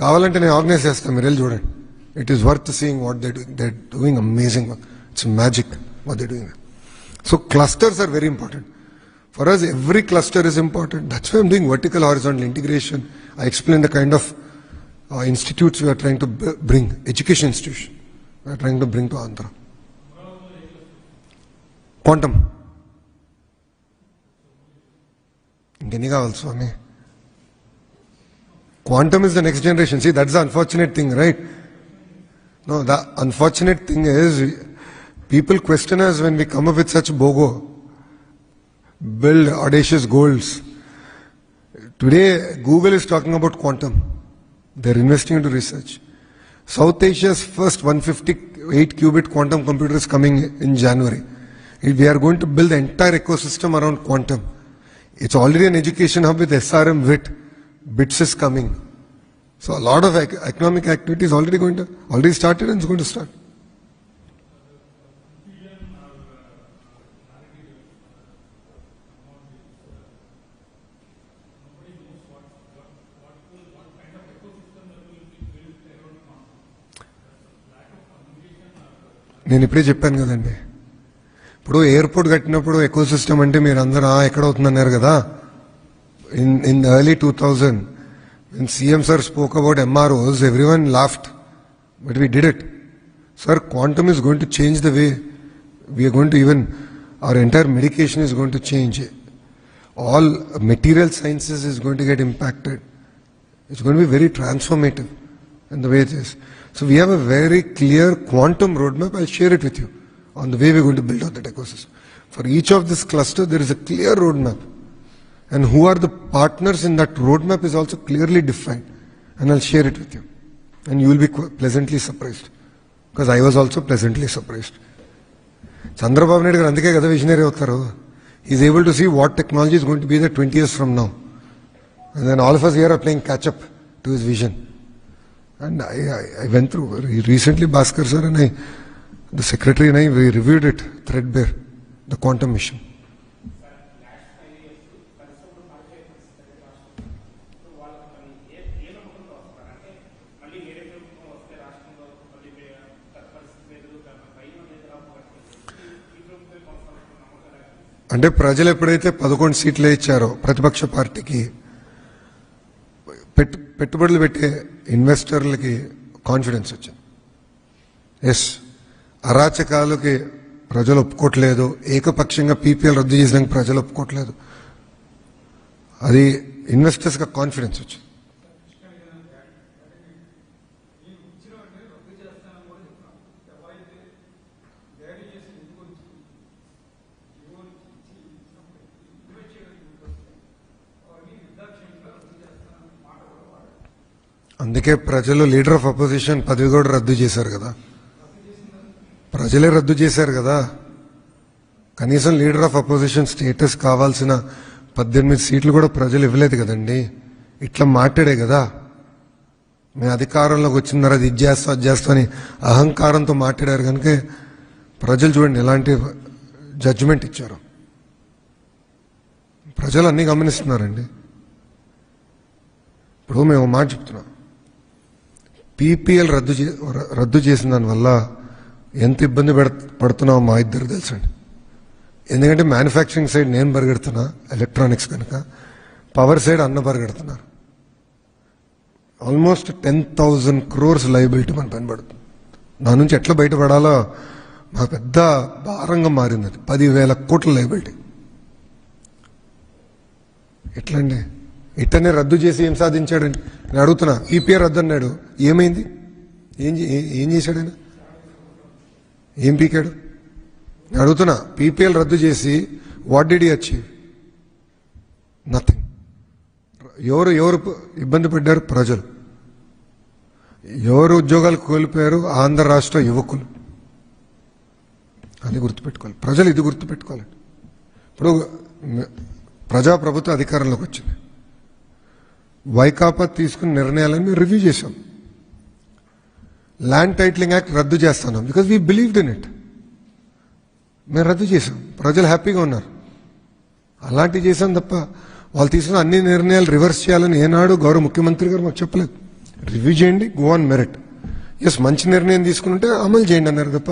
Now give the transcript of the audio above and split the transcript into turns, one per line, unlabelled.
కావాలంటే నేను ఆర్గనైజ్ చేస్తాను, మీరు వెళ్ళి చూడండి. It is worth seeing what they doing amazing work. It's magic what they doing. So clusters are very important. For us, every cluster is important. That's why I'm doing vertical horizontal integration. I explain the kind of institutes we are trying to bring, education institution we are trying to bring to Andhra. Quantum. Ingeni kavali Swami. Quantum is the next generation. See, that's the unfortunate thing, right? No, the unfortunate thing is people question us when we come up with such bogo, build audacious goals. Today, Google is talking about quantum. They're investing into research. South Asia's first 158 qubit quantum computer is coming in January. We are going to build the entire ecosystem around quantum. It's already an education hub with SRM WIT. BITS is coming. So a lot of economic activity is already started and it's going to start. నేను ఇప్పుడే చెప్పాను కదండి, ఇప్పుడు airport కట్టినప్పుడు eco system అంటే మీరు అందరూ ఎక్కడ అవుతుందన్నారు కదా. In early 2000 when CM sir spoke about MROs, everyone laughed, but we did it. Sir, quantum is going to change the way we are going to, even our entire medication is going to change. All material sciences is going to get impacted. It's going to be very transformative in the way it is. So we have a very clear quantum roadmap. I'll share it with you on the way we're going to build out that ecosystem. For each of this cluster, there is a clear roadmap. And who are the partners in that roadmap is also clearly defined. And I'll share it with you. And you will be pleasantly surprised. Because I was also pleasantly surprised. Chandrababu Naidu garu andike kada visionary avtaru. He is able to see what technology is going to be there 20 years from now. And then all of us here are playing catch up to his vision. And I went through recently, Bhaskar sir and the secretary and I, we reviewed it threadbare, the quantum mission. అంటే ప్రజలు ఎప్పుడైతే 11 సీట్లు ఇచ్చారో ప్రతిపక్ష పార్టీకి, పెట్టుబడులు పెట్టే ఇన్వెస్టర్లకి కాన్ఫిడెన్స్ వచ్చింది. ఎస్, అరాచకాలకి ప్రజలు ఒప్పుకోవట్లేదు, ఏకపక్షంగా పీపీఎల్ రద్దు చేసినాక ప్రజలు ఒప్పుకోవట్లేదు, అది ఇన్వెస్టర్స్గా కాన్ఫిడెన్స్ వచ్చింది. అందుకే ప్రజలు లీడర్ ఆఫ్ అపోజిషన్ పదవి కూడా రద్దు చేశారు కదా. ప్రజలే రద్దు చేశారు కదా. కనీసం లీడర్ ఆఫ్ అపోజిషన్ స్టేటస్ కావాల్సిన 18 సీట్లు కూడా ప్రజలు ఇవ్వలేదు కదండి. ఇట్లా మాట్లాడే కదా. మేము అధికారంలోకి వచ్చిన తర్వాత ఇది చేస్తా అది చేస్తా అని అహంకారంతో మాట్లాడారు కనుక ప్రజలు చూడండి ఎలాంటి జడ్జిమెంట్ ఇచ్చారు. ప్రజలు అన్నీ గమనిస్తున్నారండి. ఇప్పుడు మేము మాట చెప్తున్నాం, పీపీఎల్ రద్దు చేసిన దానివల్ల ఎంత ఇబ్బంది పడుతున్నామో మా ఇద్దరు తెలుసండి. ఎందుకంటే మ్యానుఫ్యాక్చరింగ్ సైడ్ నేను పరిగెడుతున్నా, ఎలక్ట్రానిక్స్ కనుక, పవర్ సైడ్ అన్న పరిగెడుతున్నారు. ఆల్మోస్ట్ 10,000 crores లయబిలిటీ మన పని పడుతుంది. దాని నుంచి ఎట్లా బయటపడాలో మా పెద్ద భారంగా మారింది. అది 10,000 కోట్ల లయబిలిటీ. ఎట్లండి? ఇట్టనే రద్దు చేసి ఏం సాధించాడండి నేను అడుగుతున్నా. ఈపీఆర్ రద్దు అన్నాడు, ఏమైంది? ఏం చేశాడు ఆయన? ఏం పీకాడు? నేను అడుగుతున్నా. పీపీఎల్ రద్దు చేసి what did he achieve? Nothing. ఎవరు ఇబ్బంది పడ్డారు? ప్రజలు. ఎవరు ఉద్యోగాలు కోల్పోయారు? ఆంధ్ర రాష్ట్ర యువకులు. అది గుర్తుపెట్టుకోవాలి ప్రజలు. ఇది గుర్తుపెట్టుకోవాలి. ఇప్పుడు ప్రజాప్రభుత్వ అధికారంలోకి వచ్చింది. వైకాపా తీసుకున్న నిర్ణయాలను మేము రివ్యూ చేశాం. ల్యాండ్ టైటిలింగ్ యాక్ట్ రద్దు చేస్తున్నాం because we believed in it. మేము రద్దు చేశాం, ప్రజలు హ్యాపీగా ఉన్నారు. అలాంటివి చేశాం తప్ప వాళ్ళు తీసుకున్న అన్ని నిర్ణయాలు రివర్స్ చేయాలని ఏనాడు గౌరవ ముఖ్యమంత్రి గారు మాకు చెప్పలేదు. రివ్యూ చేయండి, గో ఆన్ మెరిట్. ఎస్, మంచి నిర్ణయం తీసుకుంటే అమలు చేయండి అన్నారు తప్ప